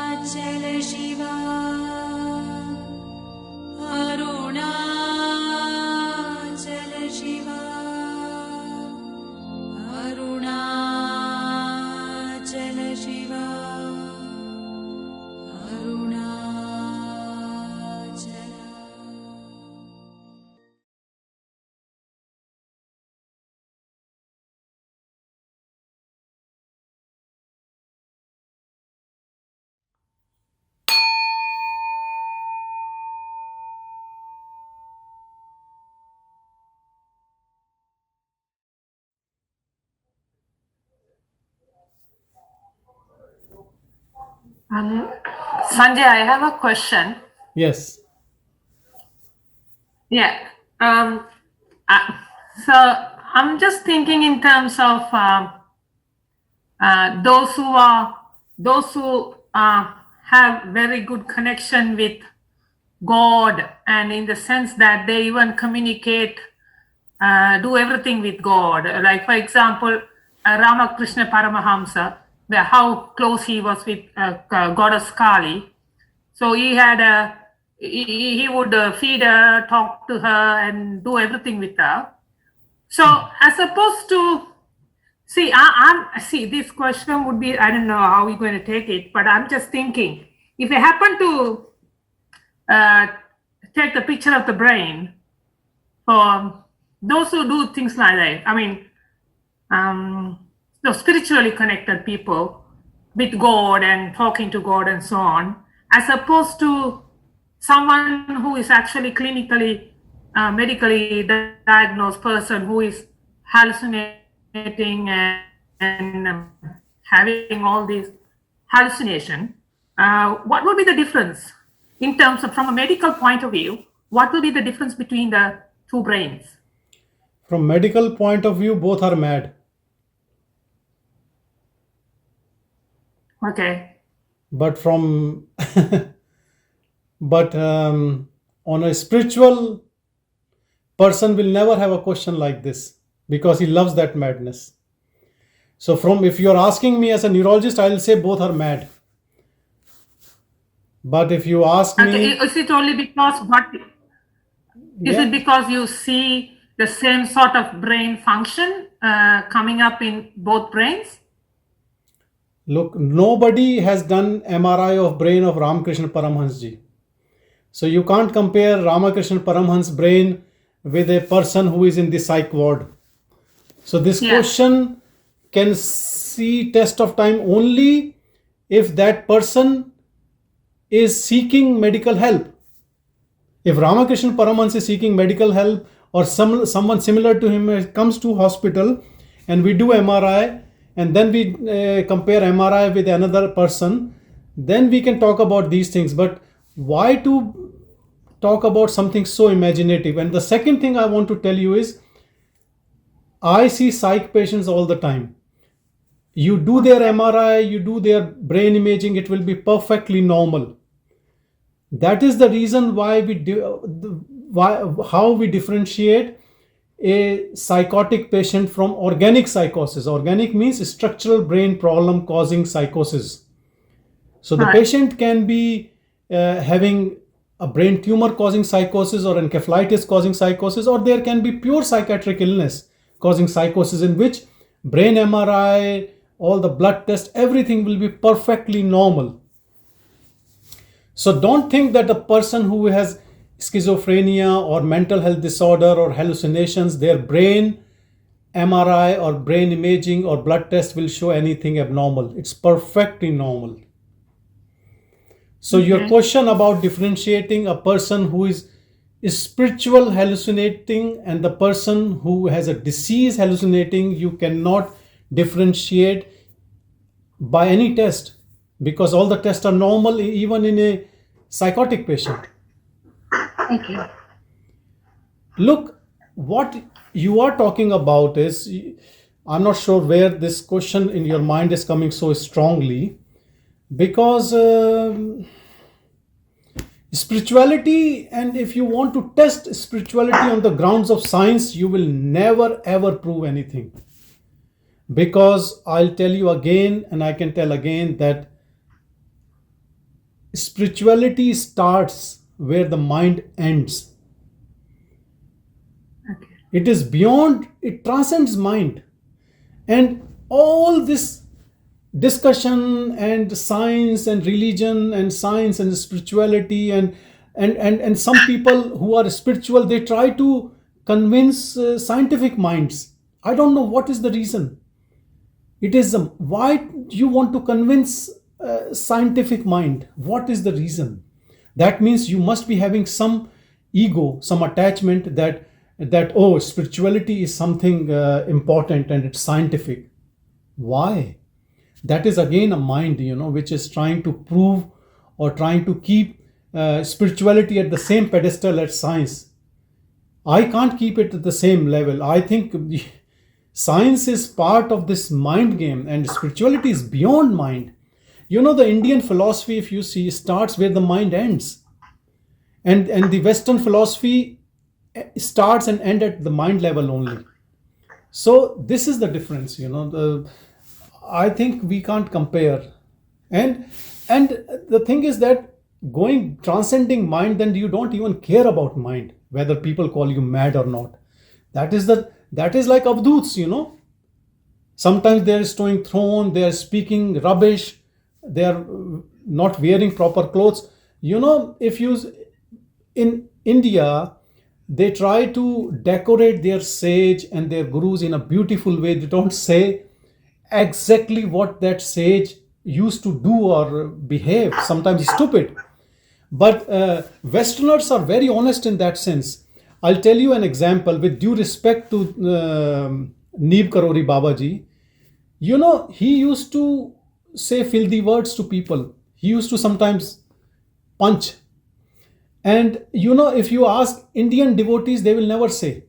Arunachala Shiva, Arunachala Shiva, Arunachala Shiva, Arunachala. Sanjay, I have a question. Yes. Yeah. So I'm just thinking in terms of those who have very good connection with God, and in the sense that they even communicate, do everything with God. Like for example, Ramakrishna Paramahamsa, how close he was with Goddess Kali. So he had he would feed her, talk to her, and do everything with her. So as opposed to see this question would be, I don't know how we're going to take it, but I'm just thinking, if I happen to take the picture of the brain for those who do things like that, I mean, the spiritually connected people with God and talking to God and so on, as opposed to someone who is actually clinically, medically diagnosed person who is hallucinating and having all these hallucination. What would be the difference in terms of, from a medical point of view, what will be the difference between the two brains? From medical point of view, both are mad. Okay. But from but on a spiritual person will never have a question like this because he loves that madness. So from, if you're asking me as a neurologist, I'll say both are mad. But if you ask Okay. me, Is it only because is yeah, it because you see the same sort of brain function coming up in both brains? look, nobody has done MRI of brain of Ramakrishna Paramhans ji. So you can't compare Ramakrishna Paramhans brain with a person who is in the psych ward. So this Yeah. question can see test of time only if that person is seeking medical help. If Ramakrishna Paramhans is seeking medical help, or someone similar to him comes to hospital and we do MRI, and then we compare MRI with another person, then we can talk about these things. But why to talk about something so imaginative? And the second thing I want to tell you is, I see psych patients all the time. You do their MRI, you do their brain imaging, it will be perfectly normal. That is the reason why we do, how we differentiate a psychotic patient from organic psychosis. Organic means structural brain problem causing psychosis. So the Right. patient can be having a brain tumor causing psychosis, or encephalitis causing psychosis, or there can be pure psychiatric illness causing psychosis, in which brain MRI, all the blood tests, everything will be perfectly normal. So don't think that a person who has schizophrenia or mental health disorder or hallucinations, their brain MRI or brain imaging or blood test will show anything abnormal. It's perfectly normal. So your question about differentiating a person who is spiritual hallucinating and the person who has a disease hallucinating, you cannot differentiate by any test, because all the tests are normal even in a psychotic patient. Okay. Look, what you are talking about is, I'm not sure where this question in your mind is coming so strongly, because spirituality, and if you want to test spirituality on the grounds of science, you will never ever prove anything. Because I'll tell you again, and I can tell again, that spirituality starts where the mind ends. Okay. It is beyond, it transcends mind. And all this discussion and science and religion and science and spirituality and some people who are spiritual, they try to convince scientific minds. I don't know what is the reason. It is why you want to convince scientific mind? What is the reason? That means you must be having some ego, some attachment that oh, spirituality is something important and it's scientific. Why? That is again a mind, which is trying to prove or trying to keep spirituality at the same pedestal as science. I can't keep it at the same level. I think science is part of this mind game and spirituality is beyond mind. The Indian philosophy, if you see, starts where the mind ends. And the Western philosophy starts and ends at the mind level only. So this is the difference, I think we can't compare. And the thing is that going transcending mind, then you don't even care about mind, whether people call you mad or not. That is like avduts, Sometimes they are stowing throne, they are speaking rubbish, they are not wearing proper clothes. If you in India, they try to decorate their sage and their gurus in a beautiful way. They don't say exactly what that sage used to do or behave, sometimes stupid. But Westerners are very honest in that sense. I'll tell you an example with due respect to Neeb Karori Babaji. He used to say filthy words to people. He used to sometimes punch. And if you ask Indian devotees, they will never say.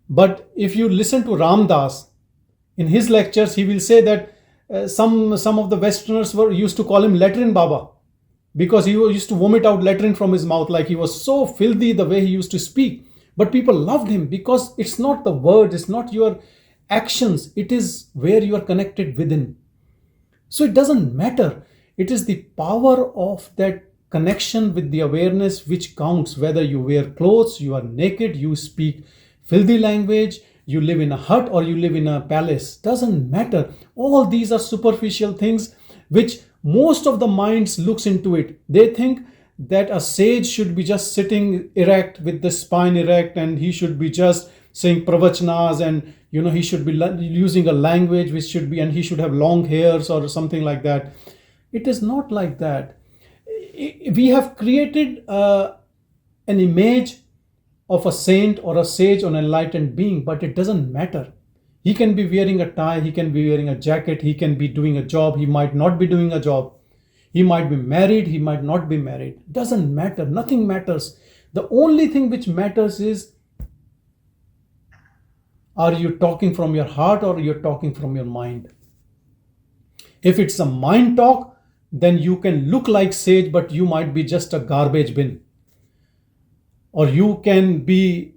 But if you listen to Ram Das, in his lectures, he will say that some of the Westerners used to call him Latrine Baba, because he used to vomit out latrine from his mouth, like he was so filthy the way he used to speak. But people loved him because it's not the words, it's not your actions, it is where you are connected within. So it doesn't matter. It is the power of that connection with the awareness which counts. Whether you wear clothes, you are naked, you speak filthy language, you live in a hut or you live in a palace, doesn't matter. All these are superficial things which most of the minds looks into it. They think that a sage should be just sitting erect with the spine erect, and he should be just saying pravachnas, and he should be using a language which should be, and he should have long hairs or something like that. It is not like that. We have created an image of a saint or a sage or an enlightened being, but it doesn't matter. He can be wearing a tie, he can be wearing a jacket, he can be doing a job, he might not be doing a job. He might be married, he might not be married. Doesn't matter, nothing matters. The only thing which matters is, are you talking from your heart or you're talking from your mind? If it's a mind talk, then you can look like sage, but you might be just a garbage bin. Or you can be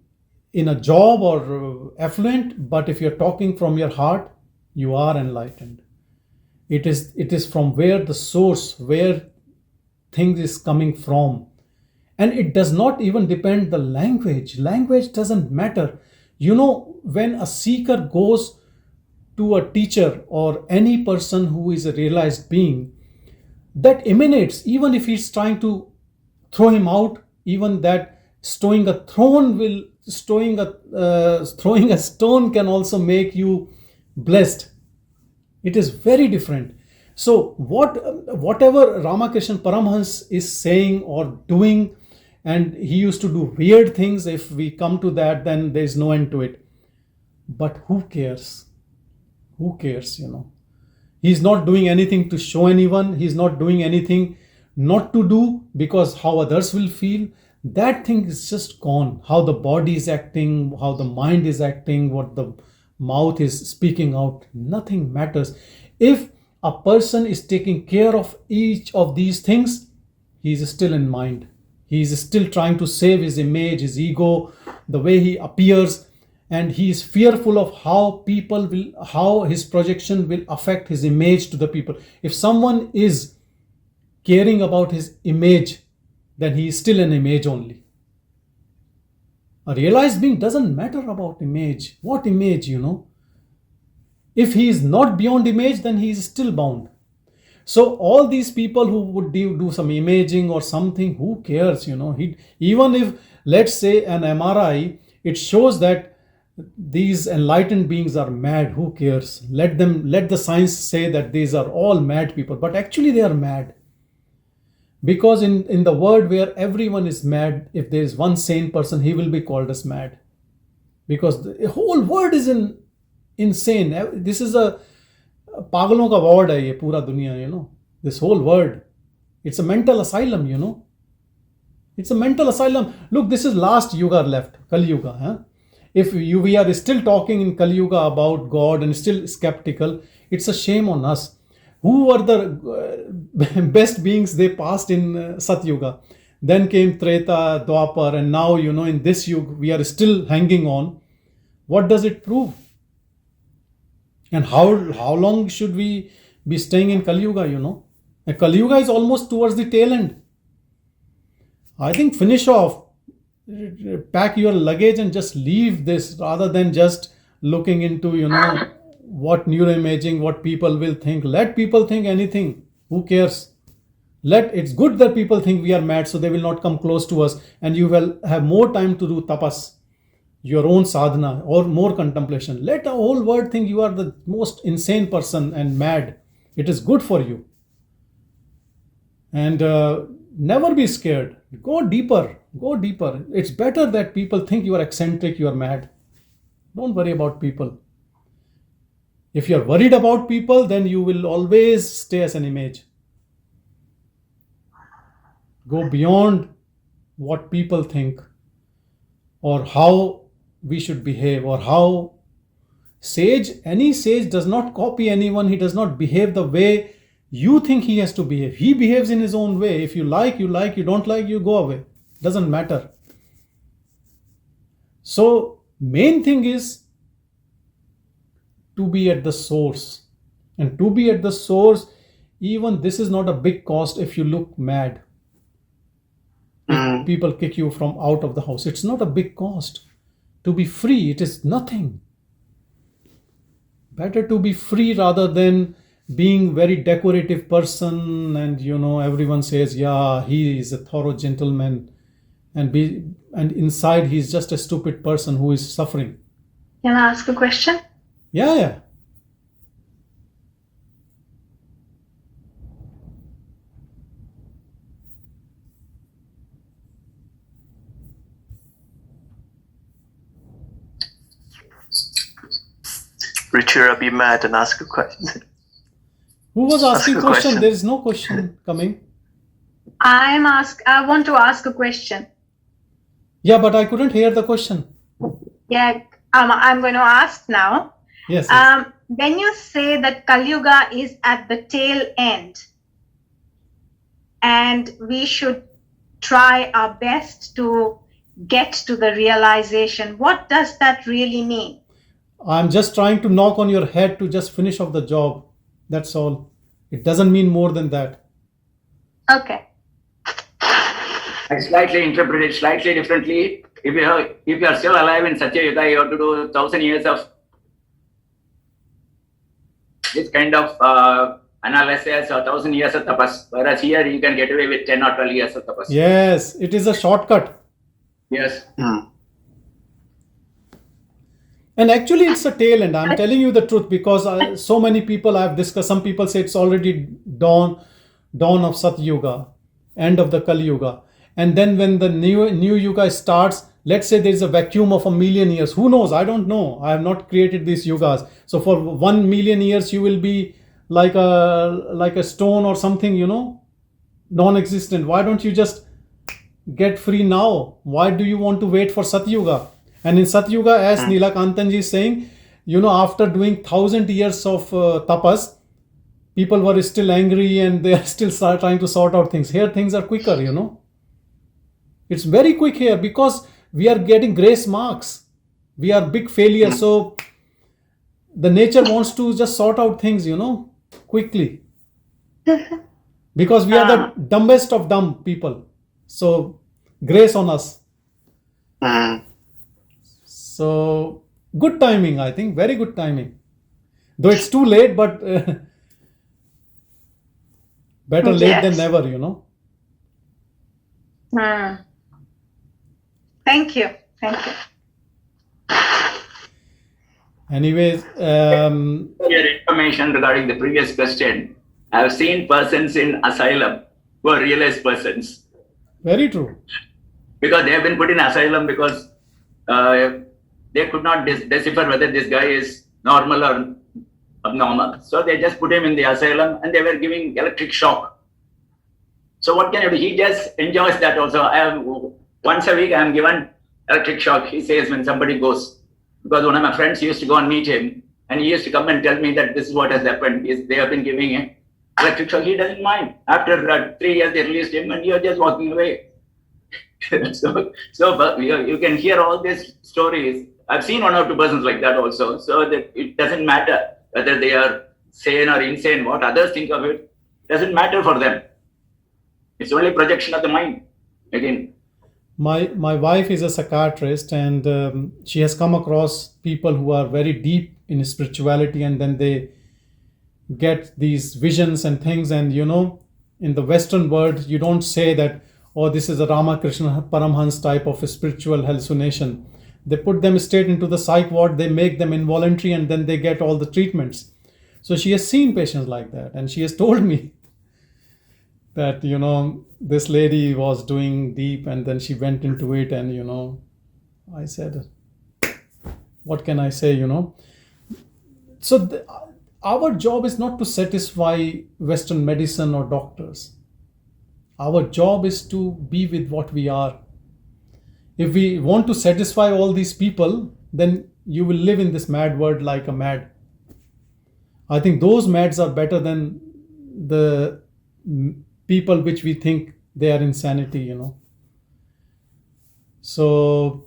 in a job or affluent, but if you're talking from your heart, you are enlightened. It is from where the source, where things is coming from. And it does not even depend the language. Language doesn't matter. When a seeker goes to a teacher or any person who is a realized being, that emanates, even if he's trying to throw him out, even that throwing a stone can also make you blessed. It is very different. So whatever Ramakrishna Paramhans is saying or doing, and he used to do weird things, if we come to that, then there is no end to it. But who cares? Who cares, He's not doing anything to show anyone. He's not doing anything not to do because how others will feel. That thing is just gone. How the body is acting, how the mind is acting, what the mouth is speaking out, nothing matters. If a person is taking care of each of these things, he is still in mind. He is still trying to save his image, his ego, the way he appears. and he is fearful of how his projection will affect his image to the people. If someone is caring about his image, then he is still an image only. A realized being doesn't matter about image. What image, If he is not beyond image, then he is still bound. So all these people who would do some imaging or something, who cares, even if, let's say, an MRI, it shows that these enlightened beings are mad, who cares? Let the science say that these are all mad people, but actually they are mad. Because in the world where everyone is mad, if there is one sane person, he will be called as mad. Because the whole world is insane. This is a pagalon ka ward hai ye pura duniya, This whole world. It's a mental asylum, It's a mental asylum. Look, this is last yuga left, Kali Yuga. Huh? If we are still talking in Kali Yuga about God and still skeptical, it's a shame on us. Who were the best beings? They passed in Sat Yuga. Then came Treta, Dwapar, and now, in this Yuga, we are still hanging on. What does it prove? And how long should we be staying in Kali Yuga, And Kali Yuga is almost towards the tail end. I think finish off, pack your luggage and just leave this rather than just looking into, what neuroimaging, what people will think. Let people think anything. Who cares? It's good that people think we are mad, so they will not come close to us, and you will have more time to do tapas, your own sadhana, or more contemplation. Let the whole world think you are the most insane person and mad. It is good for you. And never be scared. Go deeper. It's better that people think you are eccentric, you are mad. Don't worry about people. If you are worried about people, then you will always stay as an image. Go beyond what people think, or how we should behave, or how any sage does not copy anyone. He does not behave the way you think he has to behave. He behaves in his own way. If you like, you like. You don't like, you go away. Doesn't matter. So main thing is to be at the source. And to be at the source, even this is not a big cost if you look mad. If people kick you from out of the house, it's not a big cost. To be free, it is nothing. Better to be free rather than being very decorative person, and everyone says, yeah, he is a thorough gentleman, and inside he's just a stupid person who is suffering. Can I ask a question? Yeah. Richard, be mad and ask a question. Who was asking a question? There is no question coming. I want to ask a question. Yeah, but I couldn't hear the question. Yeah, I'm going to ask now. Yes. When you say that Kali Yuga is at the tail end, and we should try our best to get to the realization, what does that really mean? I'm just trying to knock on your head to just finish off the job. That's all. It doesn't mean more than that. Okay. I slightly interpret it slightly differently. If you are still alive in Satya Yuga, you have to do 1,000 years of this kind of analysis, or 1,000 years of tapas. Whereas here you can get away with 10 or 12 years of tapas. Yes, it is a shortcut. Yes. And actually it's a tail end. I'm telling you the truth, because so many people I've discussed, some people say it's already dawn of Sat Yuga, end of the Kali Yuga. And then when the new Yuga starts, let's say there's a vacuum of 1,000,000 years. Who knows? I don't know. I have not created these yugas. So for 1,000,000 years, you will be like a stone or something, non-existent. Why don't you just get free now? Why do you want to wait for Sat Yuga? And in Sat Yuga, as Nilakantanji is saying, after doing 1,000 years of tapas, people were still angry and they are still trying to sort out things. Here things are quicker, It's very quick here because we are getting grace marks. We are big failures. So the nature wants to just sort out things, quickly. Because we are the dumbest of dumb people. So grace on us. So good timing, I think. Very good timing. Though it's too late, but better late than never, Thank you. Thank you. Anyways, Your information regarding the previous question. I have seen persons in asylum who are realized persons very true. because they have been put in asylum because they could not decipher whether this guy is normal or abnormal. So they just put him in the asylum and they were giving electric shock. So what can you do? He just enjoys that also. Once a week I am given electric shock, he says, when somebody goes. Because one of my friends used to go and meet him and he used to come and tell me that this is what has happened. They have been giving him electric shock. He doesn't mind. After 3 years they released him and he was just walking away. so you can hear all these stories. I've seen 1 or 2 persons like that also. So that it doesn't matter whether they are sane or insane. What others think of it doesn't matter for them. It's only projection of the mind. Again. My wife is a psychiatrist, and she has come across people who are very deep in spirituality, and then they get these visions and things. And in the Western world, you don't say that, oh, this is a Ramakrishna Paramhans type of a spiritual hallucination. They put them straight into the psych ward, they make them involuntary, and then they get all the treatments. So she has seen patients like that, and she has told me that, this lady was doing deep and then she went into it, and, I said, what can I say, So our job is not to satisfy Western medicine or doctors. Our job is to be with what we are. If we want to satisfy all these people, then you will live in this mad world like a mad. I think those mads are better than the people which we think they are insanity, So,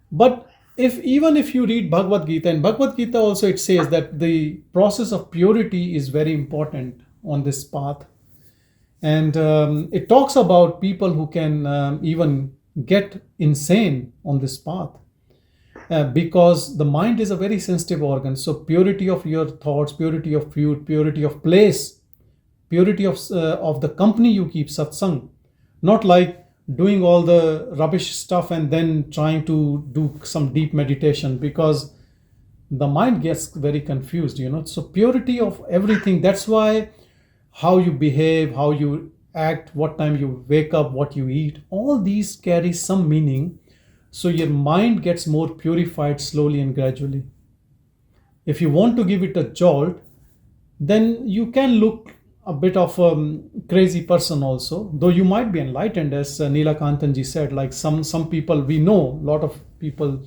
but even if you read Bhagavad Gita, and Bhagavad Gita also, it says that the process of purity is very important on this path. And it talks about people who can even get insane on this path. Because the mind is a very sensitive organ. So purity of your thoughts, purity of food, purity of place, purity of the company you keep, satsang. Not like doing all the rubbish stuff and then trying to do some deep meditation, because the mind gets very confused, So purity of everything. That's why how you behave, how you act, what time you wake up, what you eat, all these carry some meaning. So your mind gets more purified slowly and gradually. If you want to give it a jolt, then you can look a bit of a crazy person also, though you might be enlightened, as Neelakantanji said. Like some people, we know a lot of people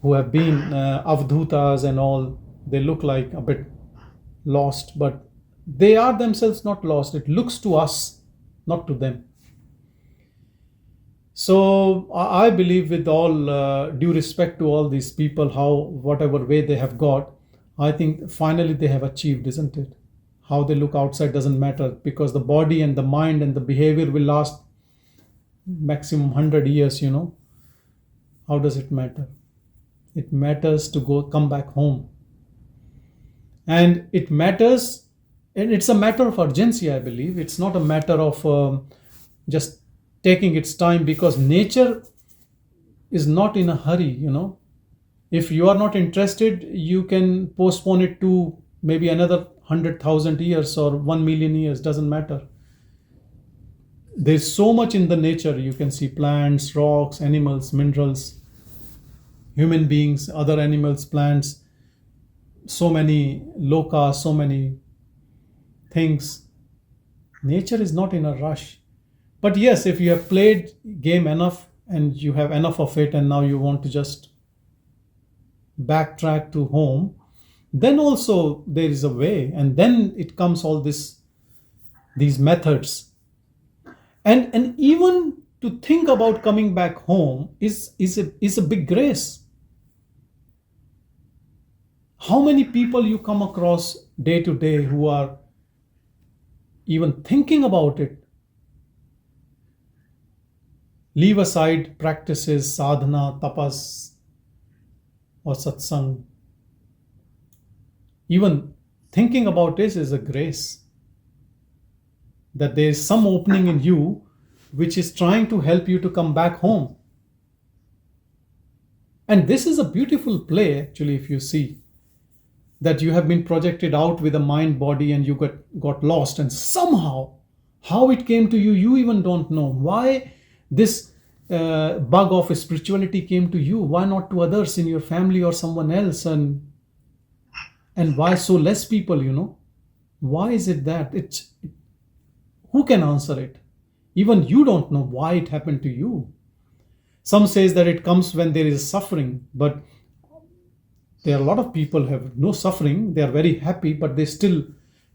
who have been avdhutas and all, they look like a bit lost, but they are themselves not lost. It looks to us, not to them. So I believe, with all due respect to all these people, whatever way they have got, I think finally they have achieved, isn't it? How they look outside doesn't matter, because the body and the mind and the behavior will last maximum 100 years, How does it matter? It matters to come back home. And it matters, and it's a matter of urgency, I believe. It's not a matter of just taking its time, because nature is not in a hurry, If you are not interested, you can postpone it to maybe another 100,000 years or 1 million years, doesn't matter. There's so much in the nature. You can see plants, rocks, animals, minerals, human beings, other animals, plants, so many loka, so many things. Nature is not in a rush. But yes, if you have played game enough and you have enough of it, and now you want to just backtrack to home, then also there is a way, and then it comes all these methods. And even to think about coming back home is a big grace. How many people you come across day to day who are even thinking about it? Leave aside practices, sadhana, tapas, or satsang. Even thinking about this is a grace. That there is some opening in you which is trying to help you to come back home. And this is a beautiful play, actually, if you see. That you have been projected out with a mind, body, and you got lost. And somehow, how it came to you, you even don't know. Why this bug of spirituality came to you? Why not to others in your family or someone else? And why so less people, Why is it that? Who can answer it? Even you don't know why it happened to you. Some says that it comes when there is suffering, but there are a lot of people who have no suffering. They are very happy, but they still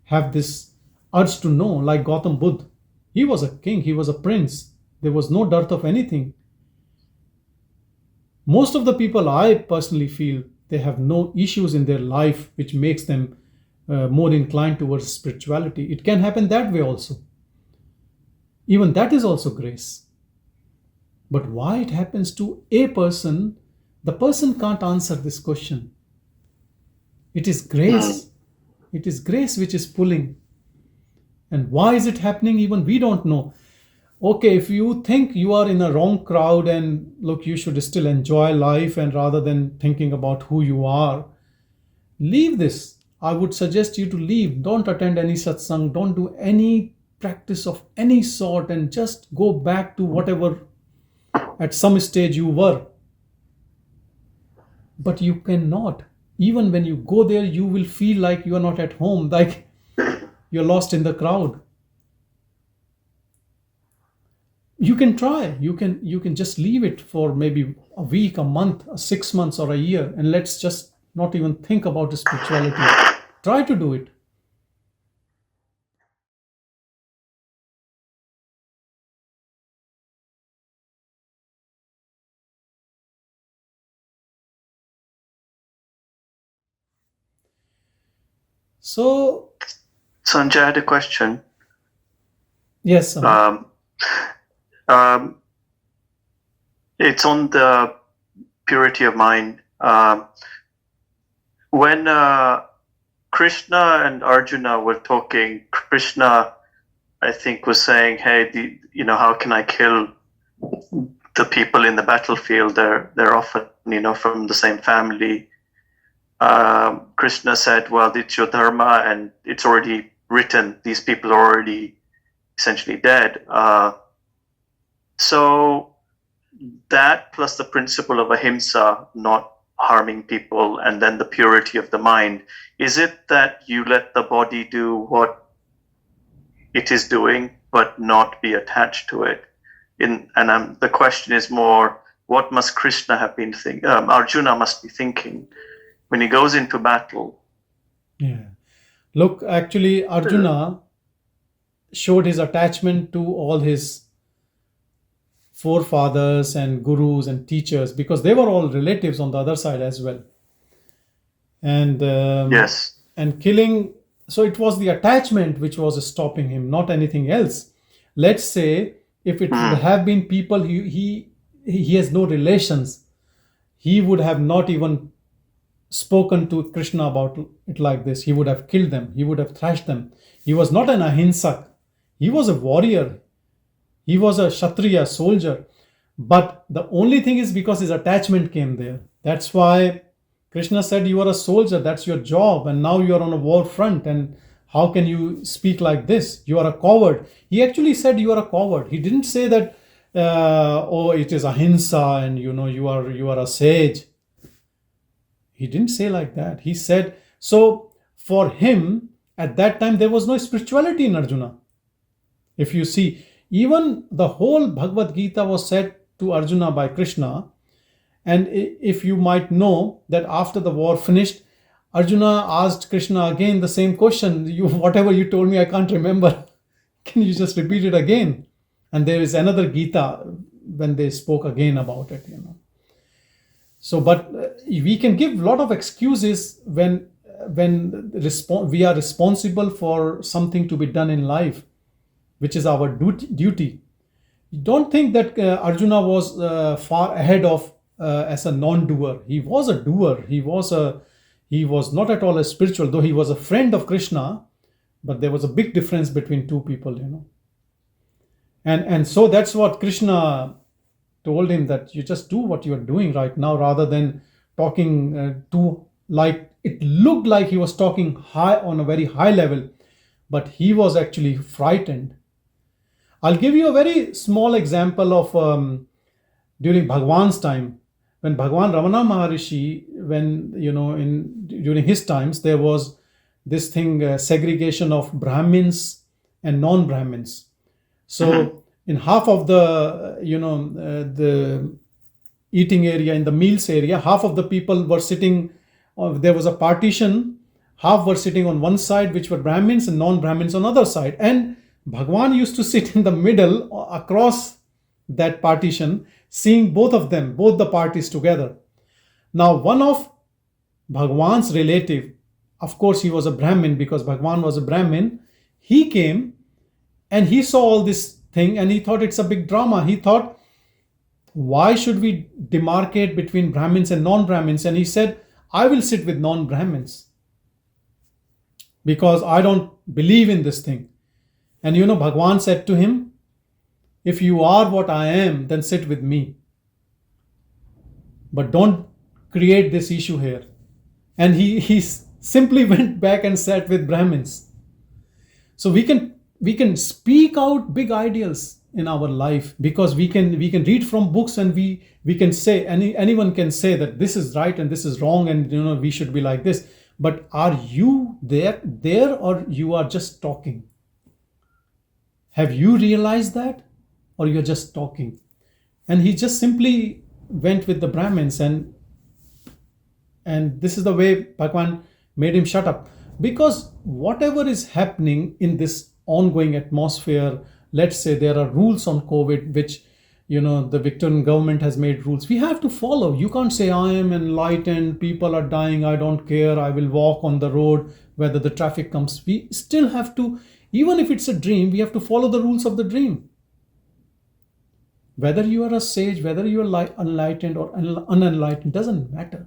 have this urge to know, like Gautam Buddha. He was a king, he was a prince. There was no dearth of anything. Most of the people, I personally feel, they have no issues in their life which makes them more inclined towards spirituality. It can happen that way also. Even that is also grace. But why it happens to a person, the person can't answer this question. It is grace. It is grace which is pulling. And why is it happening? Even we don't know. Okay, if you think you are in a wrong crowd and look, you should still enjoy life, and rather than thinking about who you are, leave this. I would suggest you to leave. Don't attend any satsang. Don't do any practice of any sort, and just go back to whatever at some stage you were. But you cannot. Even when you go there, you will feel like you are not at home, like you're lost in the crowd. You can try. You can just leave it for maybe a week, a month, 6 months, or a year, and let's just not even think about spirituality. Try to do it. So, Sanjay, I had a question. yes. It's on the purity of mind. When Krishna and Arjuna were talking, Krishna, I think, was saying, "Hey, how can I kill the people in the battlefield? They're often, from the same family." Krishna said, "Well, it's your dharma, and it's already written. These people are already essentially dead." So that plus the principle of ahimsa, not harming people, and then the purity of the mind, is it that you let the body do what it is doing, but not be attached to it? The question is more, what must Krishna have been thinking? Arjuna must be thinking when he goes into battle. Yeah. Look, actually, Arjuna showed his attachment to all his forefathers and gurus and teachers, because they were all relatives on the other side as well. And Yes. and killing, so it was the attachment which was stopping him, not anything else. Let's say if it would have been people he has no relations, he would have not even spoken to Krishna about it like this. He would have killed them. He would have thrashed them. He was not an ahimsak. He was a warrior. He was a kshatriya, soldier. But the only thing is because his attachment came there. That's why Krishna said, you are a soldier, that's your job, and now you are on a war front, and how can you speak like this? You are a coward. He actually said you are a coward. He didn't say that, it is ahimsa and you are a sage. He didn't say like that. He said, so for him, at that time, there was no spirituality in Arjuna. If you see, even the whole Bhagavad Gita was said to Arjuna by Krishna. And if you might know that after the war finished, Arjuna asked Krishna again the same question. Whatever you told me, I can't remember. Can you just repeat it again? And there is another Gita when they spoke again about it, So, but we can give a lot of excuses when we are responsible for something to be done in life, which is our duty. Don't think that Arjuna was far ahead of as a non-doer. He was a doer. He was not at all a spiritual, though he was a friend of Krishna, but there was a big difference between two people, And so that's what Krishna told him, that you just do what you are doing right now, rather than talking like it looked like he was talking high on a very high level, but he was actually frightened. I'll give you a very small example of during Bhagavan's time, when Bhagavan Ramana Maharshi, during his times, there was this thing, segregation of Brahmins and non-Brahmins. So in half of the, the eating area, in the meals area, half of the people were sitting, there was a partition, half were sitting on one side, which were Brahmins, and non-Brahmins on the other side. And Bhagavan used to sit in the middle across that partition, seeing both of them, both the parties together. Now, one of Bhagavan's relative, of course, he was a Brahmin because Bhagavan was a Brahmin, he came and he saw all this thing and he thought it's a big drama. He thought, why should we demarcate between Brahmins and non-Brahmins? And he said, I will sit with non-Brahmins because I don't believe in this thing. And Bhagavan said to him, if you are what I am, then sit with me. But don't create this issue here. And he simply went back and sat with Brahmins. So we can speak out big ideals in our life, because we can read from books and we can say, anyone can say that this is right and this is wrong and we should be like this. But are you there or you are just talking? Have you realized that, or you're just talking? And he just simply went with the Brahmins, and this is the way Bhagavan made him shut up. Because whatever is happening in this ongoing atmosphere, let's say there are rules on COVID, which the Victorian government has made rules. We have to follow. You can't say, I am enlightened, people are dying, I don't care, I will walk on the road, whether the traffic comes. We still have to, even if it's a dream, we have to follow the rules of the dream. Whether you are a sage, whether you are enlightened or unenlightened, doesn't matter.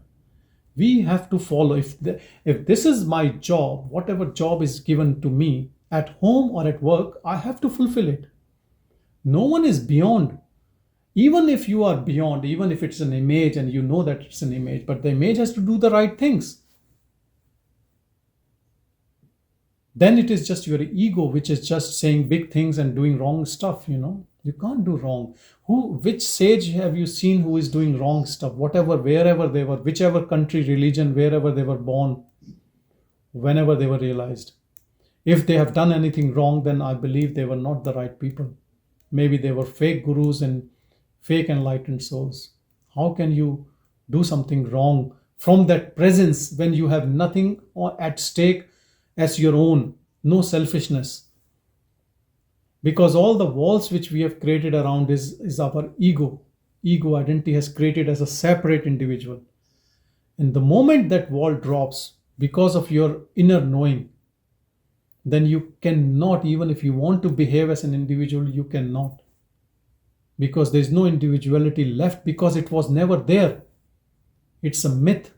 We have to follow. If this is my job, whatever job is given to me at home or at work, I have to fulfill it. No one is beyond. Even if you are beyond, even if it's an image and you know that it's an image, but the image has to do the right things. Then it is just your ego, which is just saying big things and doing wrong stuff, You can't do wrong. Which sage have you seen who is doing wrong stuff? Whatever, wherever they were, whichever country, religion, wherever they were born, whenever they were realized. If they have done anything wrong, then I believe they were not the right people. Maybe they were fake gurus and fake enlightened souls. How can you do something wrong from that presence when you have nothing at stake as your own? No selfishness. Because all the walls which we have created around is our ego. Ego identity has created as a separate individual. And the moment that wall drops because of your inner knowing, then you cannot, even if you want to behave as an individual, you cannot. Because there is no individuality left, because it was never there. It's a myth.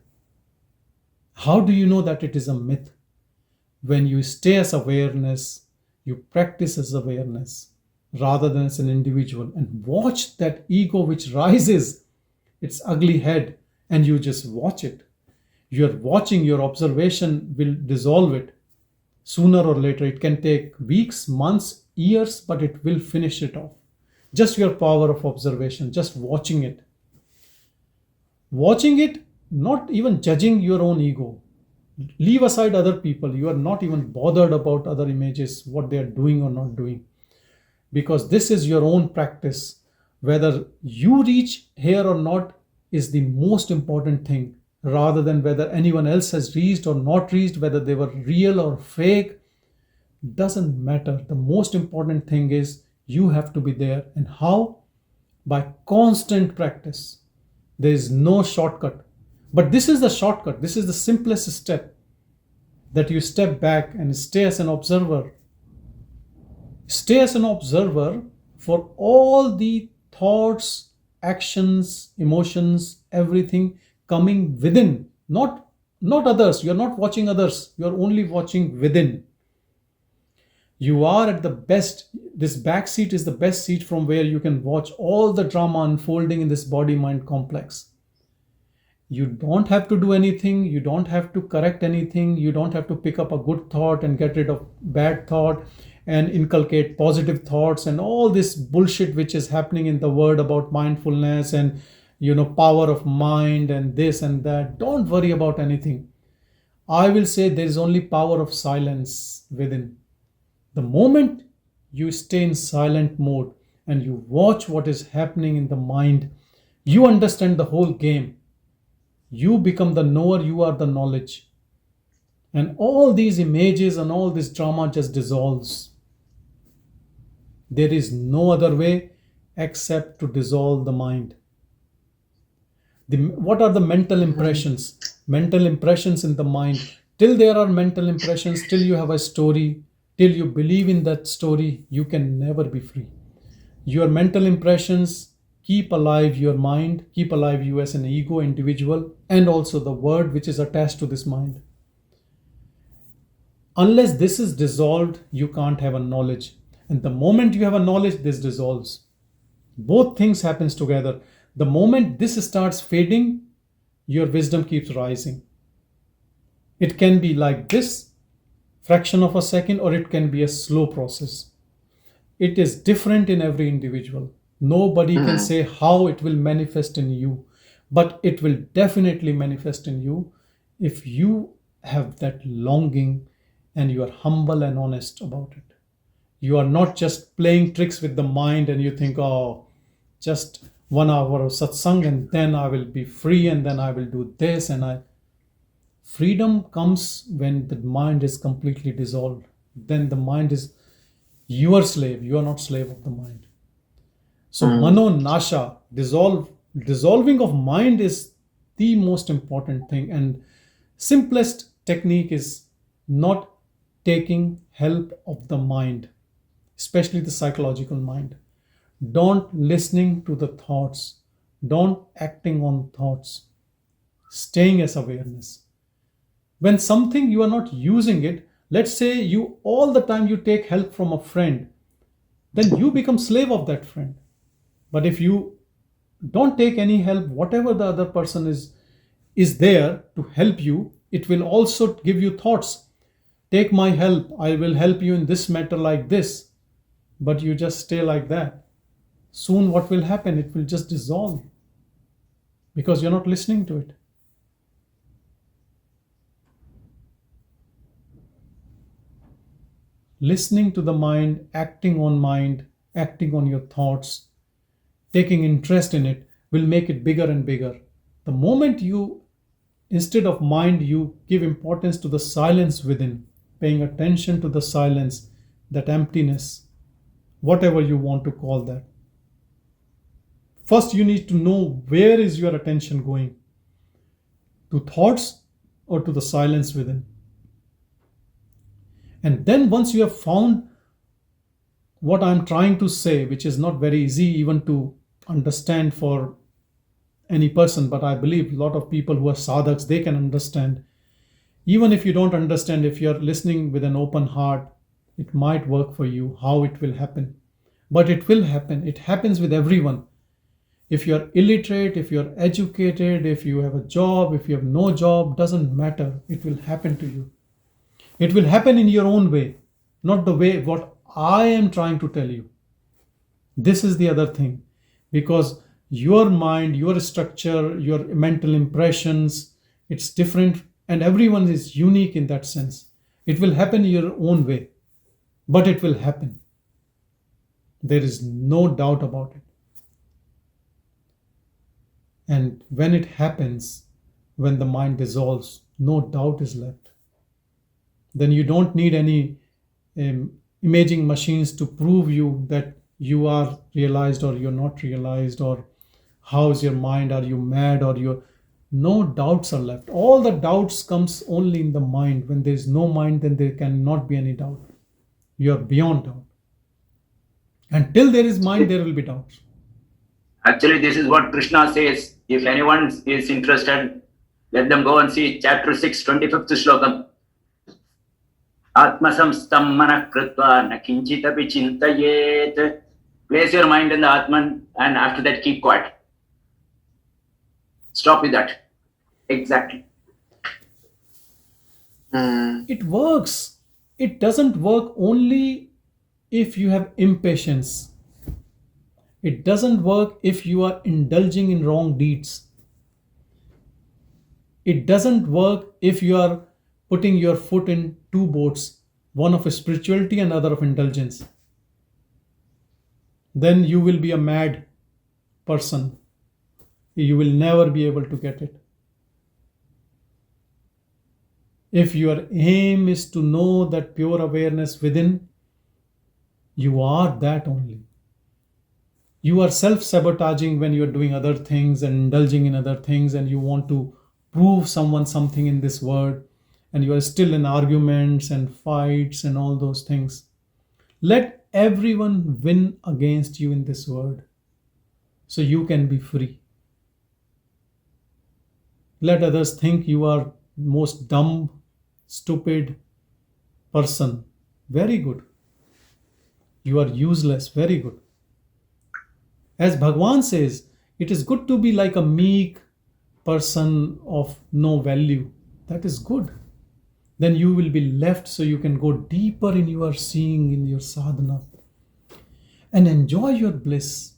How do you know that it is a myth? When you stay as awareness, you practice as awareness rather than as an individual, and watch that ego which rises its ugly head, and you just watch it. You're watching, your observation will dissolve it. Sooner or later, it can take weeks, months, years, but it will finish it off. Just your power of observation, just watching it. Watching it, not even judging your own ego. Leave aside other people. You are not even bothered about other images, what they are doing or not doing. Because this is your own practice. Whether you reach here or not is the most important thing, rather than whether anyone else has reached or not reached, whether they were real or fake. Doesn't matter. The most important thing is You have to be there. And how? By constant practice. There is no shortcut. But this is the shortcut. This is the simplest step, that you step back and stay as an observer. Stay as an observer for all the thoughts, actions, emotions, everything coming within, not others. You're not watching others. You're only watching within. You are at the best. This back seat is the best seat from where you can watch all the drama unfolding in this body-mind complex. You don't have to do anything. You don't have to correct anything. You don't have to pick up a good thought and get rid of bad thought and inculcate positive thoughts and all this bullshit which is happening in the world about mindfulness and power of mind and this and that. Don't worry about anything. I will say there is only power of silence within. The moment you stay in silent mode and you watch what is happening in the mind, you understand the whole game. You become the knower, you are the knowledge. And all these images and all this drama just dissolves. There is no other way except to dissolve the mind. What are the mental impressions? Mental impressions in the mind. Till there are mental impressions, till you have a story, till you believe in that story, you can never be free. Your mental impressions keep alive your mind, keep alive you as an ego individual, and also the word which is attached to this mind. Unless this is dissolved, you can't have a knowledge. And the moment you have a knowledge, this dissolves. Both things happens together. The moment this starts fading, your wisdom keeps rising. It can be like this, fraction of a second, or it can be a slow process. It is different in every individual. Nobody can say how it will manifest in you, but it will definitely manifest in you if you have that longing and you are humble and honest about it. You are not just playing tricks with the mind and you think, oh, just 1 hour of satsang and then I will be free and then I will do this Freedom comes when the mind is completely dissolved. Then the mind is your slave. You are not slave of the mind. So mano nasha, dissolving of mind is the most important thing. And simplest technique is not taking help of the mind, especially the psychological mind. Don't listening to the thoughts. Don't acting on thoughts. Staying as awareness. When something you are not using it, let's say you all the time you take help from a friend, then you become slave of that friend. But if you don't take any help, whatever the other person is there to help you, it will also give you thoughts. Take my help. I will help you in this matter like this. But you just stay like that. Soon what will happen? It will just dissolve because you're not listening to it. Listening to the mind, acting on your thoughts, taking interest in it will make it bigger and bigger. The moment you, instead of mind, you give importance to the silence within, paying attention to the silence, that emptiness, whatever you want to call that. First, you need to know where is your attention going, to thoughts or to the silence within. And then once you have found what I'm trying to say, which is not very easy even to understand for any person, but I believe a lot of people who are sadhaks, they can understand. Even if you don't understand, if you're listening with an open heart, it might work for you, how it will happen. But it will happen. It happens with everyone. If you're illiterate, if you're educated, if you have a job, if you have no job, doesn't matter. It will happen to you. It will happen in your own way, not the way what I am trying to tell you. This is the other thing, because your mind, your structure, your mental impressions, it's different and everyone is unique in that sense. It will happen in your own way, but it will happen. There is no doubt about it. And when it happens, when the mind dissolves, no doubt is left. Then you don't need any imaging machines to prove you that you are realized or you're not realized, or how's your mind, are you mad, or you're, no doubts are left. All the doubts comes only in the mind. When there is no mind, then there cannot be any doubt. You are beyond doubt. Until there is mind, there will be doubts. Actually, this is what Krishna says. If anyone is interested, let them go and see chapter 6, 25th slokam. Atma samstam manah krutva na kinchit api chintayet. Place your mind in the Atman, and after that keep quiet. Stop with that. Exactly. It works. It doesn't work only if you have impatience. It doesn't work if you are indulging in wrong deeds. It doesn't work if you are putting your foot in two boats, one of spirituality and other of indulgence. Then you will be a mad person. You will never be able to get it. If your aim is to know that pure awareness within, you are that only. You are self-sabotaging when you are doing other things and indulging in other things, and you want to prove someone something in this world, and you are still in arguments and fights and all those things. Let everyone win against you in this world so you can be free. Let others think you are most dumb, stupid person. Very good. You are useless. Very good. As Bhagavan says, it is good to be like a meek person of no value. That is good. Then you will be left so you can go deeper in your seeing, in your sadhana, and enjoy your bliss,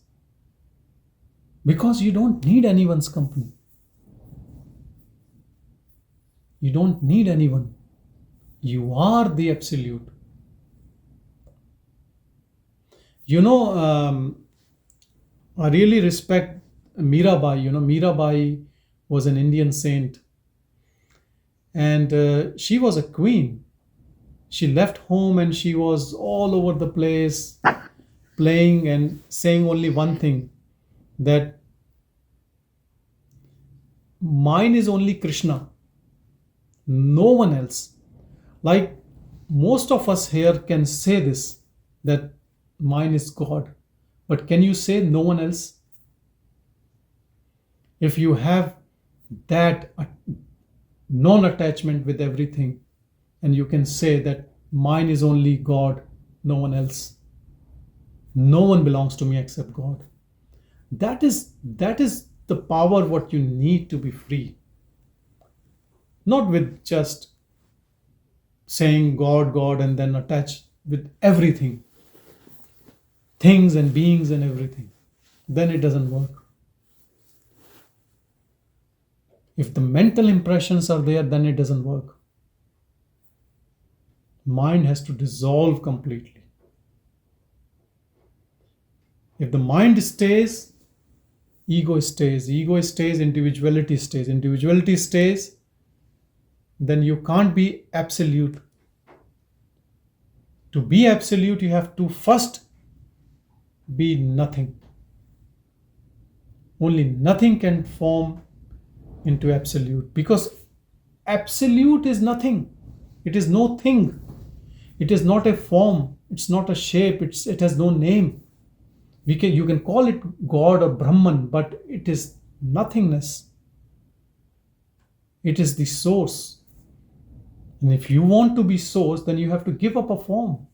because you don't need anyone's company. You don't need anyone. You are the absolute. You know, I really respect Mirabai. You know, Mirabai was an Indian saint, and she was a queen. She left home and she was all over the place playing and saying only one thing, that mine is only Krishna, no one else. Like most of us here can say this, that mine is God, but can you say no one else? If you have that non-attachment with everything, and you can say that mine is only God, no one else, no one belongs to me except God, that is the power what you need to be free. Not with just saying God, God, and then attach with everything, things and beings and everything. Then it doesn't work. If the mental impressions are there, then it doesn't work. Mind has to dissolve completely. If the mind stays, ego stays, individuality stays, then you can't be absolute. To be absolute, you have to first be nothing. Only nothing can form into absolute, because absolute is nothing. It is no thing. It is not a form. It's not a shape. It has no name. You can call it God or Brahman, but it is nothingness. It is the source. And if you want to be source, then you have to give up a form.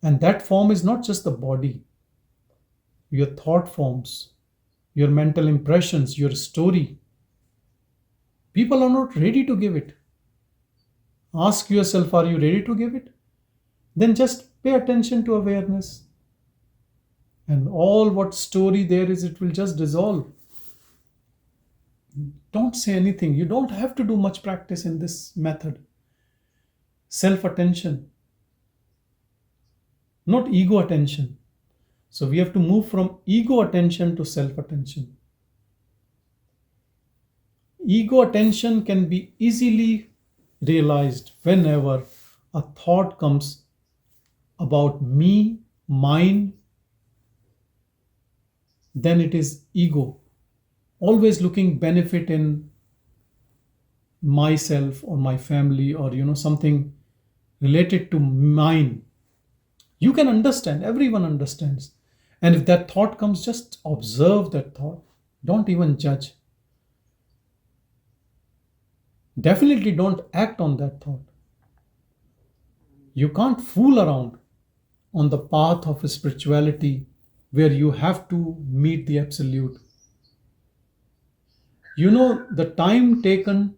And that form is not just the body, your thought forms, your mental impressions, your story. People are not ready to give it. Ask yourself, are you ready to give it? Then just pay attention to awareness. And all what story there is, it will just dissolve. Don't say anything. You don't have to do much practice in this method. Self-attention, not ego attention. So we have to move from ego attention to self-attention. Ego attention can be easily realized whenever a thought comes about me, mine, then it is ego. Always looking benefit in myself or my family, or something related to mine. You can understand, everyone understands. And if that thought comes, just observe that thought. Don't even judge. Definitely don't act on that thought. You can't fool around on the path of spirituality where you have to meet the absolute. The time taken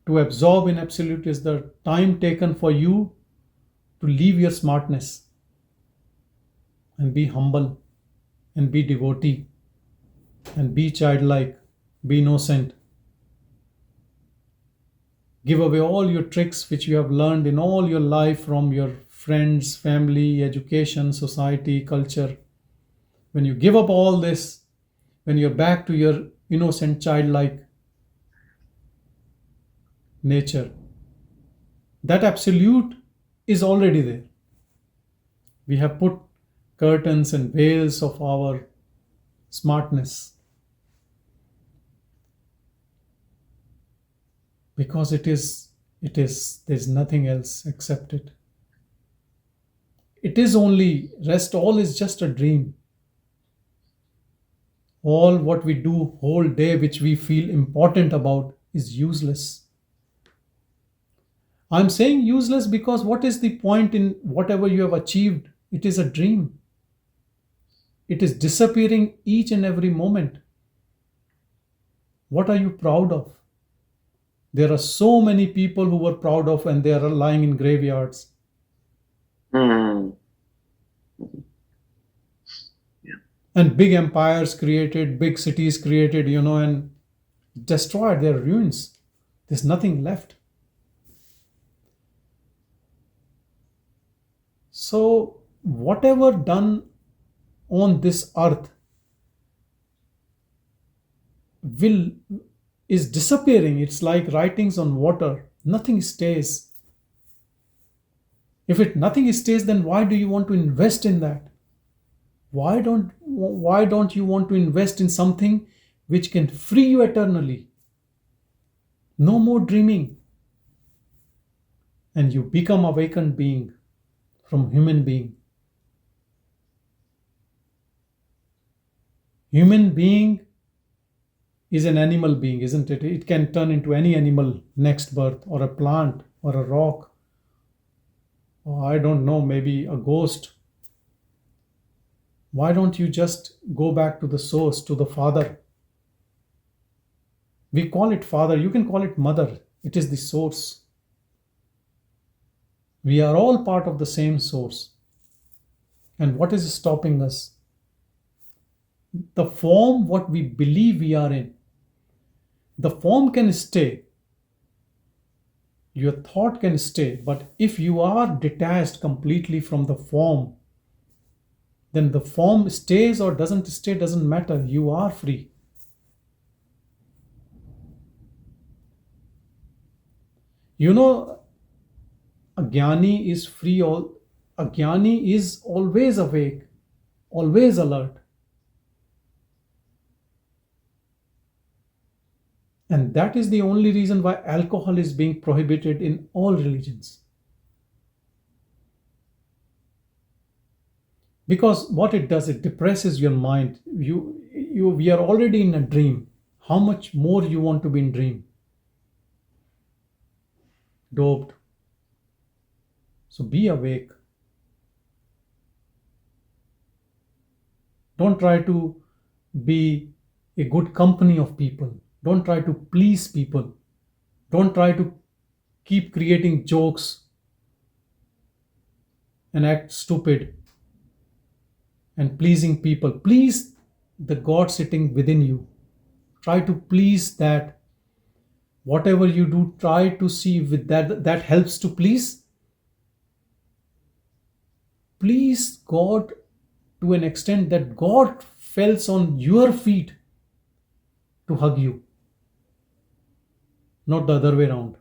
to absorb in absolute is the time taken for you to leave your smartness and be humble and be devotee and be childlike, be innocent. Give away all your tricks which you have learned in all your life from your friends, family, education, society, culture. When you give up all this, when you're back to your innocent, childlike nature, that absolute is already there. We have put curtains and veils of our smartness because there's nothing else except it. It is only rest. All is just a dream. All what we do whole day which we feel important about is useless. I'm saying useless because what is the point in whatever you have achieved? It is a dream. It is disappearing each and every moment. What are you proud of? There are so many people who were proud of and they are lying in graveyards. Hmm. And big empires created, big cities created, and destroyed, their ruins. There's nothing left. So whatever done on this earth is disappearing. It's like writings on water. Nothing stays. If nothing stays, then why do you want to invest in that? Why don't you want to invest in something which can free you eternally? No more dreaming. And you become awakened being from human being. Human being is an animal being, isn't it? It can turn into any animal next birth, or a plant, or a rock, or I don't know, maybe a ghost. Why don't you just go back to the source, to the Father? We call it Father, you can call it Mother. It is the source. We are all part of the same source. And what is stopping us? The form what we believe we are in. The form can stay. Your thought can stay. But if you are detached completely from the form, then the form stays or doesn't stay, doesn't matter. You are free. A jnani is free. A jnani is always awake, always alert. And that is the only reason why alcohol is being prohibited in all religions. Because what it does, it depresses your mind. We are already in a dream. How much more you want to be in dream? Doped. So be awake. Don't try to be a good company of people. Don't try to please people. Don't try to keep creating jokes and act stupid and pleasing people. Please the God sitting within you. Try to please that. Whatever you do, try to see with that helps to please. Please God to an extent that God falls on your feet to hug you. Not the other way around.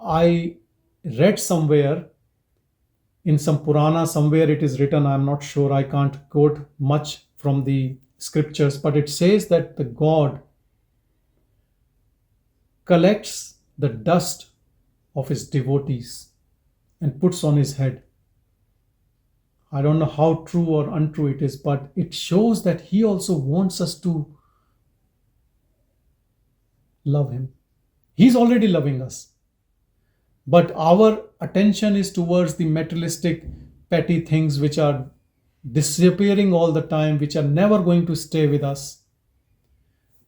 I read somewhere in some Purana, somewhere it is written, I'm not sure, I can't quote much from the scriptures, but it says that the God collects the dust of his devotees and puts on his head. I don't know how true or untrue it is, but it shows that he also wants us to love him. He's already loving us. But our attention is towards the materialistic, petty things which are disappearing all the time, which are never going to stay with us.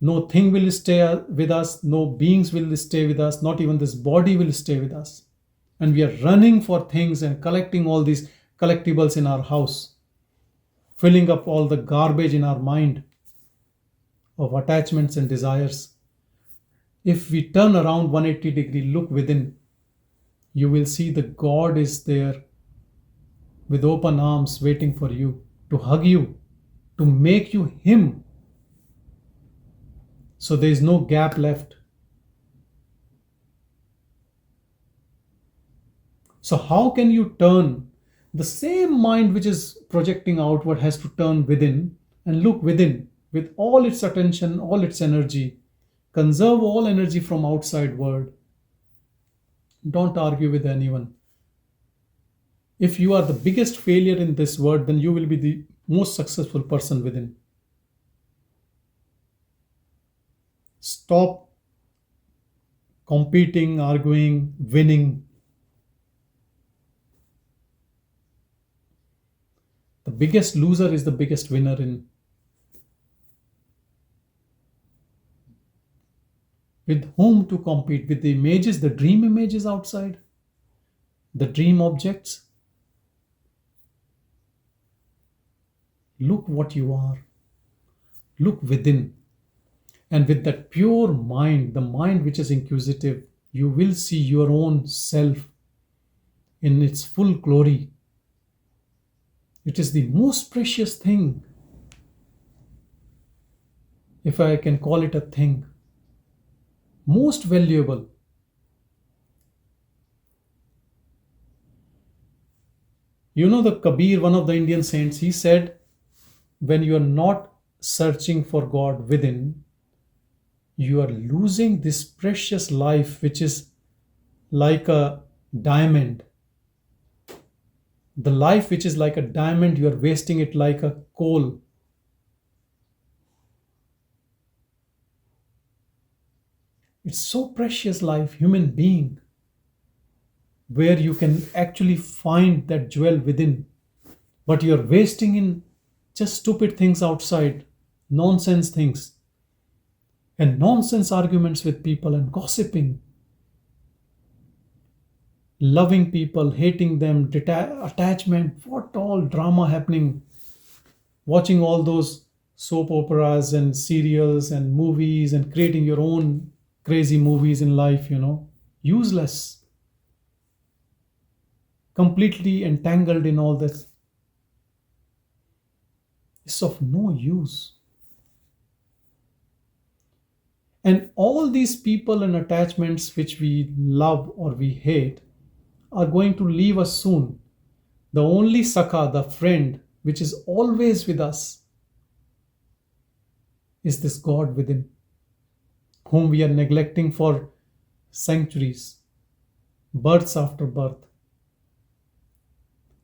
No thing will stay with us, no beings will stay with us, not even this body will stay with us. And we are running for things and collecting all these collectibles in our house, filling up all the garbage in our mind of attachments and desires. If we turn around 180 degree, look within, you will see the God is there with open arms waiting for you, to hug you, to make you him. So there is no gap left. So how can you turn the same mind which is projecting outward has to turn within and look within with all its attention, all its energy. Conserve all energy from outside world. Don't argue with anyone. If you are the biggest failure in this world, then you will be the most successful person within. Stop competing, arguing, winning. The biggest loser is the biggest winner in. With whom to compete? With the images, the dream images outside? The dream objects? Look what you are. Look within. And with that pure mind, the mind which is inquisitive, you will see your own self in its full glory. It is the most precious thing, if I can call it a thing. Most valuable. You know the Kabir, one of the Indian saints, he said, when you are not searching for God within, you are losing this precious life which is like a diamond. The life which is like a diamond, you are wasting it like a coal. It's so precious life, human being, where you can actually find that jewel within. But you are wasting in just stupid things outside, nonsense things, and nonsense arguments with people and gossiping. Loving people, hating them, attachment, what all drama happening. Watching all those soap operas and serials and movies and creating your own crazy movies in life, useless. Completely entangled in all this. It's of no use. And all these people and attachments which we love or we hate are going to leave us soon. The only sakha, the friend, which is always with us, is this God within, whom we are neglecting for centuries, births after birth.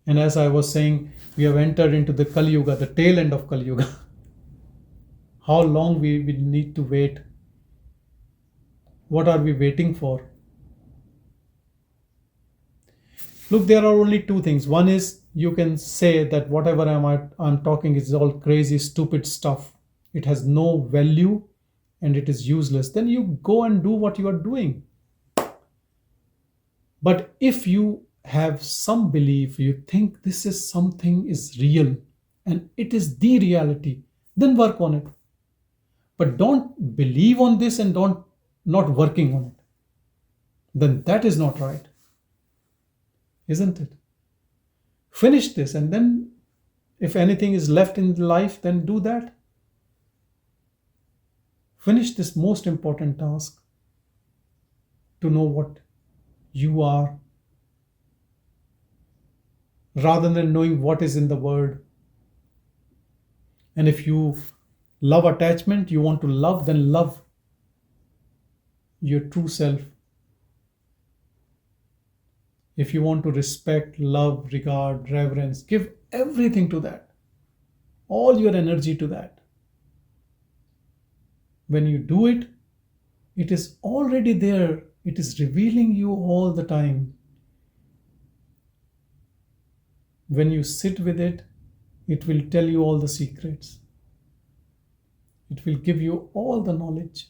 And as I was saying, we have entered into the Kali Yuga, the tail end of Kali Yuga. How long we will need to wait? What are we waiting for? Look, there are only two things. One is you can say that whatever I'm talking is all crazy, stupid stuff. It has no value and it is useless. Then you go and do what you are doing. But if you have some belief, you think this is something is real and it is the reality, then work on it. But don't believe on this and not working on it. Then that is not right. Isn't it? Finish this, and then if anything is left in life, then do that. Finish this most important task to know what you are, rather than knowing what is in the world. And if you love attachment, you want to love, then love your true self. If you want to respect, love, regard, reverence, give everything to that, all your energy to that. When you do it, it is already there. It is revealing you all the time. When you sit with it, it will tell you all the secrets. It will give you all the knowledge.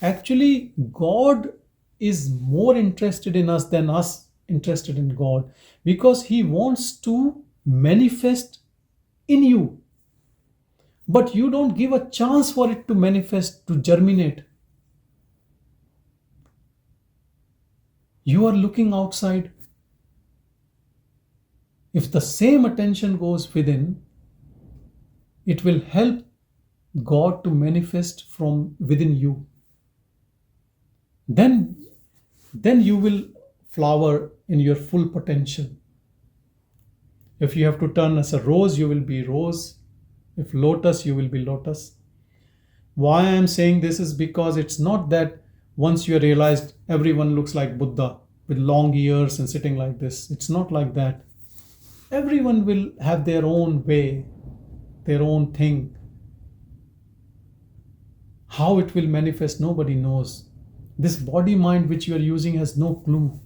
Actually, God is more interested in us than us interested in God, because He wants to manifest in you. But you don't give a chance for it to manifest, to germinate. You are looking outside. If the same attention goes within, it will help God to manifest from within you. Then you will flower in your full potential. If you have to turn as a rose, you will be rose. If lotus, you will be lotus. Why I am saying this is because it's not that once you realized everyone looks like Buddha with long ears and sitting like this. It's not like that. Everyone will have their own way, their own thing. How it will manifest, nobody knows. This body mind which you are using has no clue.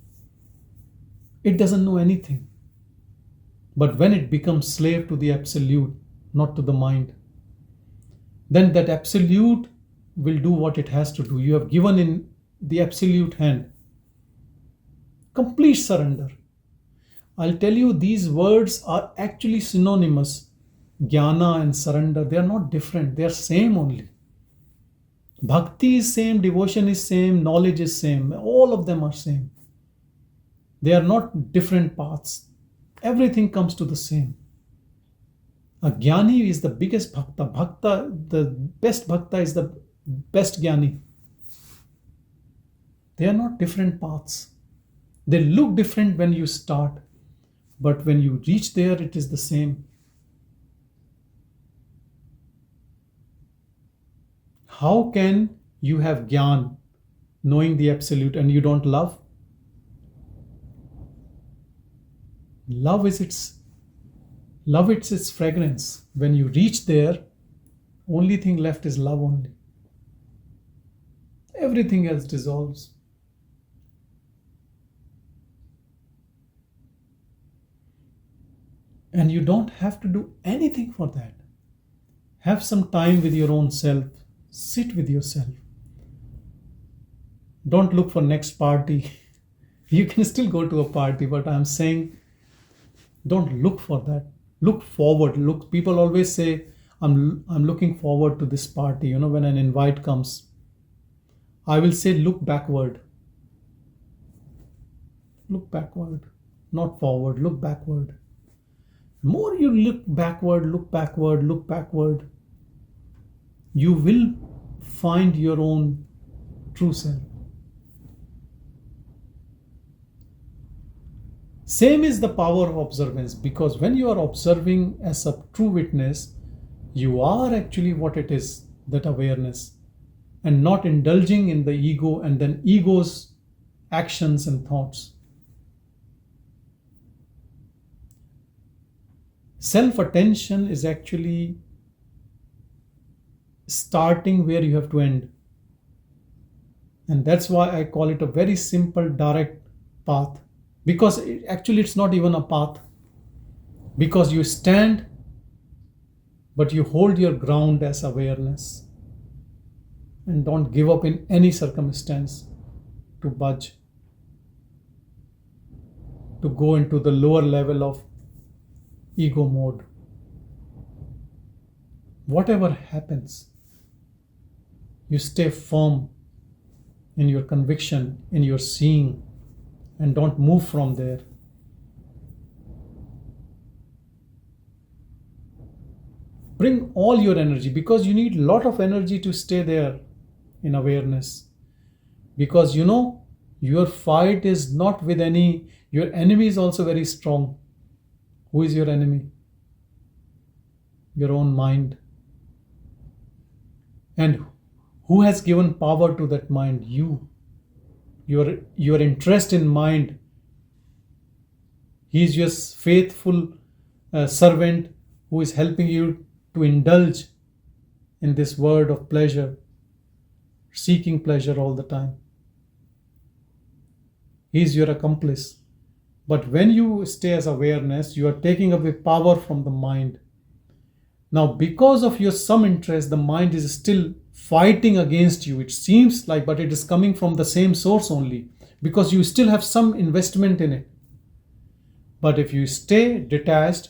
It doesn't know anything. But when it becomes slave to the absolute, not to the mind, then that absolute will do what it has to do. You have given in the absolute hand. Complete surrender. I'll tell you, these words are actually synonymous. Jnana and surrender, they are not different. They are same only. Bhakti is same, devotion is same, knowledge is same. All of them are same. They are not different paths. Everything comes to the same. A jnani is the biggest bhakta. The best bhakta is the best jnani. They are not different paths. They look different when you start, but when you reach there, it is the same. How can you have jnana, knowing the absolute, and you don't love? Love is its fragrance. When you reach there, only thing left is love only. Everything else dissolves. And you don't have to do anything for that. Have some time with your own self. Sit with yourself. Don't look for next party. You can still go to a party, but I'm saying don't look for that. Look forward. Look. People always say, I'm looking forward to this party. When an invite comes, I will say, look backward. Look backward, not forward. Look backward. More you look backward, you will find your own true self. Same is the power of observance, because when you are observing as a true witness, you are actually what it is, that awareness, and not indulging in the ego and then ego's actions and thoughts. Self-attention is actually starting where you have to end. And that's why I call it a very simple, direct path. Because it's not even a path. Because you stand, but you hold your ground as awareness. And don't give up in any circumstance to budge, to go into the lower level of ego mode. Whatever happens, you stay firm in your conviction, in your seeing, and don't move from there. Bring all your energy, because you need a lot of energy to stay there in awareness. Because Your fight is not with any, your enemy is also very strong. Who is your enemy? Your own mind. And who has given power to that mind? You. Your interest in mind. He is your faithful servant who is helping you to indulge in this world of pleasure, seeking pleasure all the time. He is your accomplice. But when you stay as awareness, you are taking away power from the mind. Now, because of your some interest, the mind is still fighting against you. It seems like, but it is coming from the same source only, because you still have some investment in it. But if you stay detached,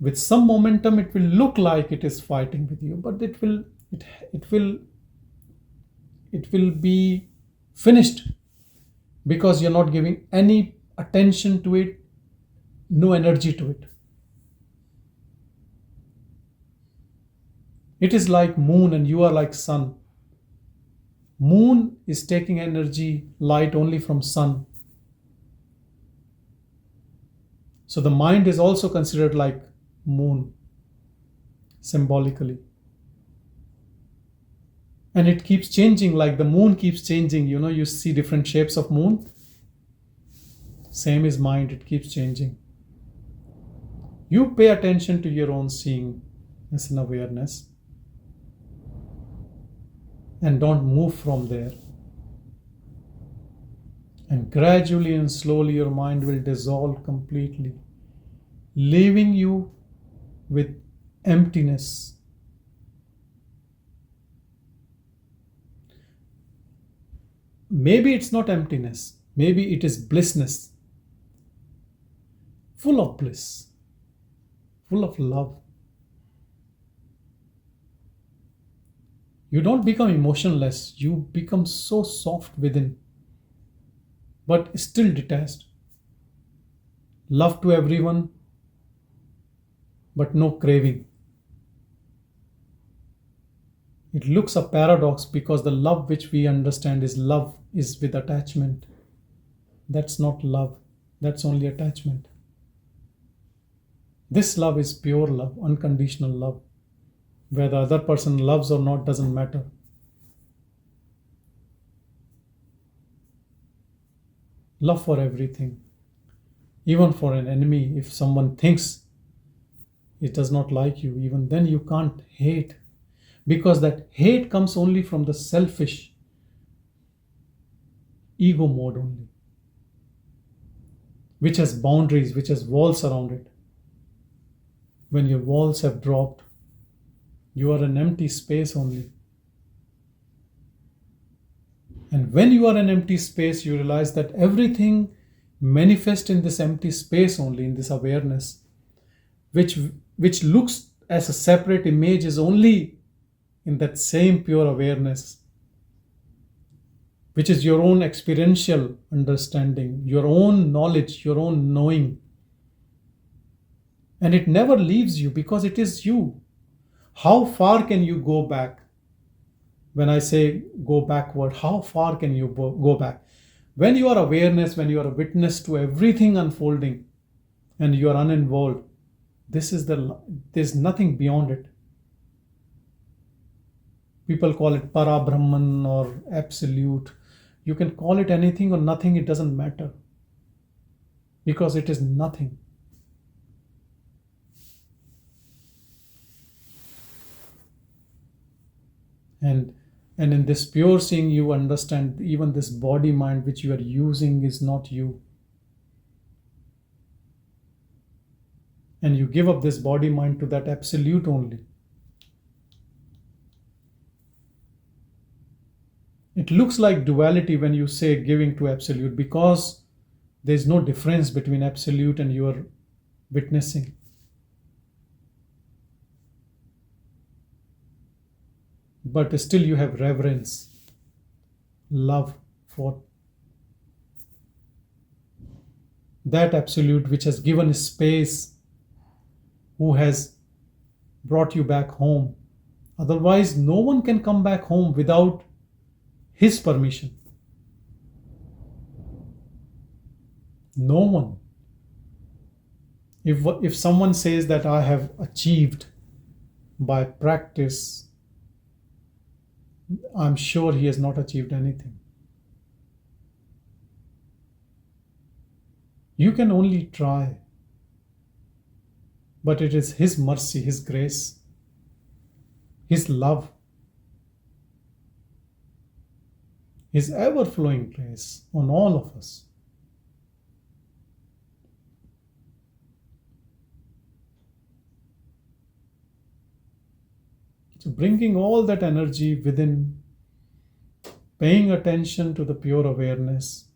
with some momentum, it will look like it is fighting with you, but it will be finished, because you're not giving any attention to it, no energy to it. It is like moon and you are like sun. Moon is taking energy, light only from sun. So the mind is also considered like moon, symbolically. And it keeps changing, like the moon keeps changing. You know, you see different shapes of moon. Same is mind, it keeps changing. You pay attention to your own seeing as an awareness. And don't move from there. And gradually and slowly your mind will dissolve completely, leaving you with emptiness. Maybe it's not emptiness, maybe it is blissness, full of bliss, full of love. You don't become emotionless, you become so soft within, but still detached. Love to everyone, but no craving. It looks a paradox, because the love which we understand is love is with attachment. That's not love, that's only attachment. This love is pure love, unconditional love. Whether the other person loves or not doesn't matter. Love for everything. Even for an enemy, if someone thinks it does not like you, even then you can't hate. Because that hate comes only from the selfish ego mode only, which has boundaries, which has walls around it. When your walls have dropped, you are an empty space only. And when you are an empty space, you realize that everything manifests in this empty space only, in this awareness, which looks as a separate image, is only in that same pure awareness, which is your own experiential understanding, your own knowledge, your own knowing. And it never leaves you, because it is you. How far can you go back? When I say go backward, how far can you go back? When you are awareness, when you are a witness to everything unfolding and you are uninvolved, there's nothing beyond it. People call it para Brahman or absolute. You can call it anything or nothing, it doesn't matter. Because it is nothing. And in this pure seeing, you understand even this body mind which you are using is not you. And you give up this body mind to that absolute only. It looks like duality when you say giving to absolute, because there's no difference between absolute and your witnessing. But still you have reverence, love for that absolute which has given space, who has brought you back home. Otherwise, no one can come back home without his permission. No one. If someone says that I have achieved by practice, I'm sure he has not achieved anything. You can only try, but it is His mercy, His grace, His love, His ever-flowing grace on all of us. So bringing all that energy within, paying attention to the pure awareness,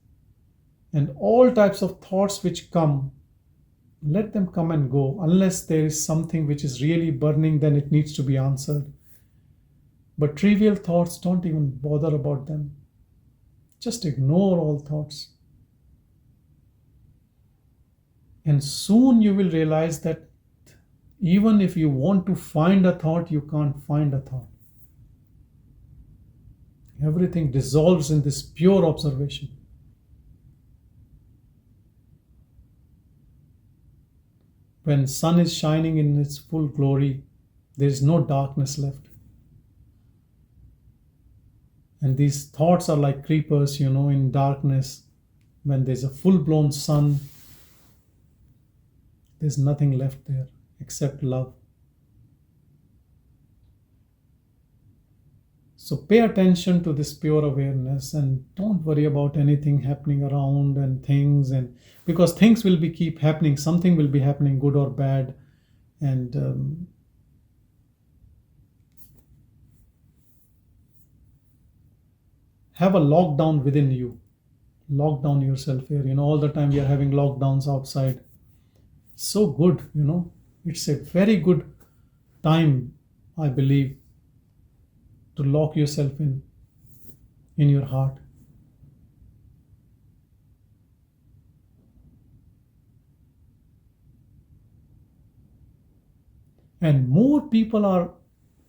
and all types of thoughts which come, let them come and go. Unless there is something which is really burning, then it needs to be answered. But trivial thoughts, don't even bother about them. Just ignore all thoughts. And soon you will realize that even if you want to find a thought, you can't find a thought. Everything dissolves in this pure observation. When sun is shining in its full glory, there is no darkness left. And these thoughts are like creepers, in darkness. When there's a full-blown sun, there's nothing left there except love. So pay attention to this pure awareness and don't worry about anything happening around and things, and because things will keep happening, something will be happening, good or bad, and have a lockdown within you. Lock down yourself here. All the time we are having lockdowns outside. So good, It's a very good time, I believe, to lock yourself in your heart. And more people are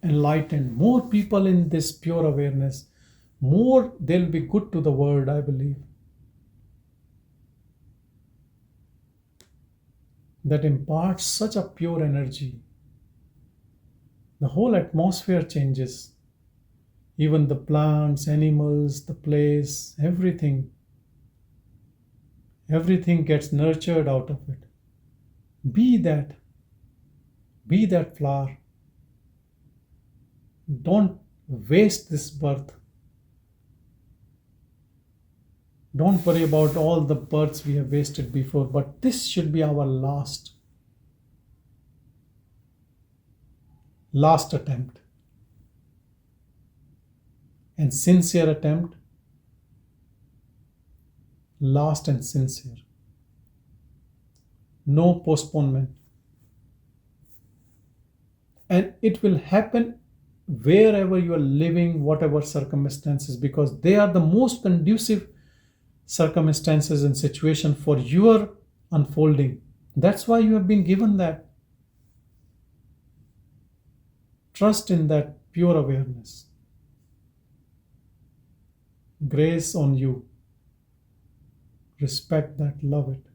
enlightened, more people in this pure awareness, more they'll be good to the world, I believe. That imparts such a pure energy. The whole atmosphere changes. Even the plants, animals, the place, everything gets nurtured out of it. Be that flower. Don't waste this birth. Don't worry about all the births we have wasted before, but this should be our last attempt. And sincere attempt, last and sincere. No postponement. And it will happen wherever you are living, whatever circumstances, because they are the most conducive circumstances and situation for your unfolding. That's why you have been given that. Trust in that pure awareness. Grace on you. Respect that, love it.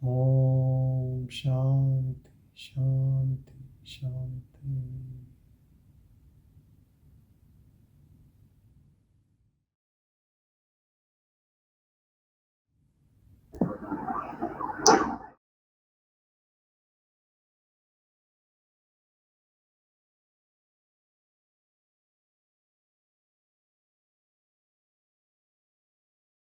Om Shanti, Shanti, Shanti.